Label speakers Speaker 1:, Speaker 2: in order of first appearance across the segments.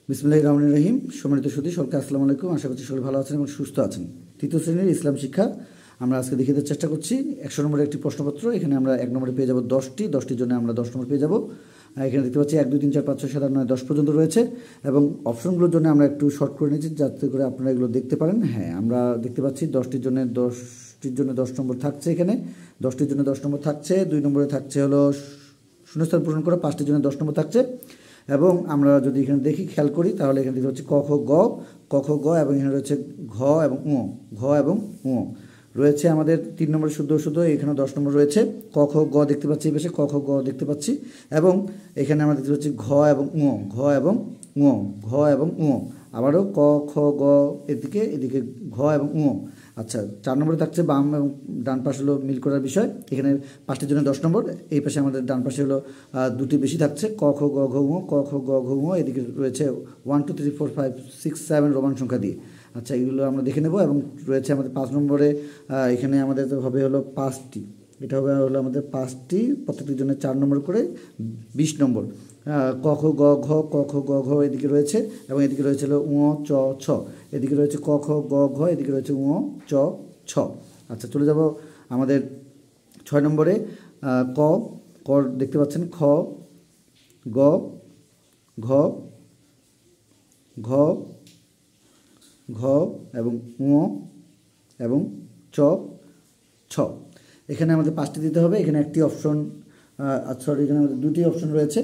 Speaker 1: বিসমিল্লাহির রহমানির রহিম। সম্মানিত সুধী সকলকে আসসালামু আলাইকুম। আশা করছি সকলে ভালো আছেন এবং সুস্থ আছেন। তৃতীয় শ্রেণীর ইসলাম শিক্ষা আমরা আজকে দেখিয়ে দেওয়ার চেষ্টা করছি। 100 নম্বরের একটি প্রশ্নপত্র। এখানে আমরা 1 নম্বরে পেয়ে যাব 10টির জন্য আমরা 10 নম্বর পেয়ে যাব। এখানে দেখতে পাচ্ছি 1 2 3 4 5 6 7 8 9 10 পর্যন্ত রয়েছে এবং অপশনগুলোর জন্য আমরা একটু শর্ট করে নিয়েছি যাতে করে আপনারা এগুলো দেখতে পারেন। হ্যাঁ, আমরা দেখতে পাচ্ছি 10টির জন্য 10 নম্বর থাকছে। এখানে 10টির জন্য 10 নম্বর থাকছে। 2 নম্বরে থাকছে হলো শূন্যস্থান পূরণ করা, 5টির জন্য 10 নম্বর থাকছে। এবং আমরা যদি এখানে দেখি খেয়াল করি তাহলে এখানে দেখতে পাচ্ছি ক খ গ এবং এখানে রয়েছে ঘ এবং উ রয়েছে। আমাদের 3 নম্বরে শুদ্ধ এখানে 10 নম্বর রয়েছে। ক খ গ দেখতে পাচ্ছি, এই পাশে ক খ গ দেখতে পাচ্ছি এবং এখানে আমরা দেখতে পাচ্ছি ঘ এবং উ আবারও ক খ গ এদিকে ঘ এবং উ। আচ্ছা, 4 নম্বরে থাকছে বাম এবং ডান পাশে হলো মিল করার বিষয়। এখানে 5টির জন্য 10 নম্বর। এই পাশে আমাদের ডান পাশে হলো 2টি বেশি থাকছে ক খ গ ঘ উ, ক খ গ ঘ উ। এদিকে রয়েছে 1 2 3 4 5 6 7 রোমান সংখ্যা দিয়ে। আচ্ছা, এগুলো আমরা দেখে নেব। এবং রয়েছে আমাদের 5 নম্বরে এখানে আমাদের হবে হলো 5টি। এটা হবে হলো আমাদের 5টি, প্রত্যেকটির জন্য 4 নম্বর করে 20 নম্বর। ক খ গ ঘ ক খ গ ঘ এদিকে রয়েছে এবং এদিকে রয়েছে হলো উ চ ছ। এদিকে রয়েছে ক খ গ ঘ, এদিকে রয়েছে উ চ ছ। আচ্ছা, চলে যাব আমাদের 6 নম্বরে। ক দেখতে পাচ্ছেন খ গ ঘ এবং উ এবং চ ছ। এখানে আমাদের 5টি দিতে হবে। এখানে একটি অপশন সরি, এখানে আমাদের 2টি অপশন রয়েছে।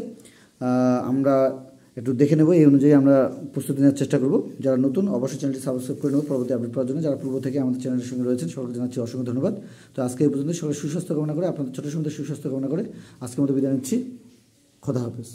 Speaker 1: আমরা একটু দেখে নেব, এই অনুযায়ী আমরা প্রস্তুতি নেওয়ার চেষ্টা করব। যারা নতুন অবশ্যই চ্যানেলটি সাবস্ক্রাইব করে নেব পরবর্তী আপডেট পাওয়ার জন্য। যারা পূর্ব থেকে আমাদের চ্যানেলের সঙ্গে রয়েছেন সকলকে জানাচ্ছি অসংখ্য ধন্যবাদ। তো আজকে এই পর্যন্ত সকলের সুস্বাস্থ্য কামনা করে, আপনাদের ছোটো সময় সুস্বাস্থ্য কামনা করে আজকের মতো বিদায় নিচ্ছি। খোদা হাফেজ।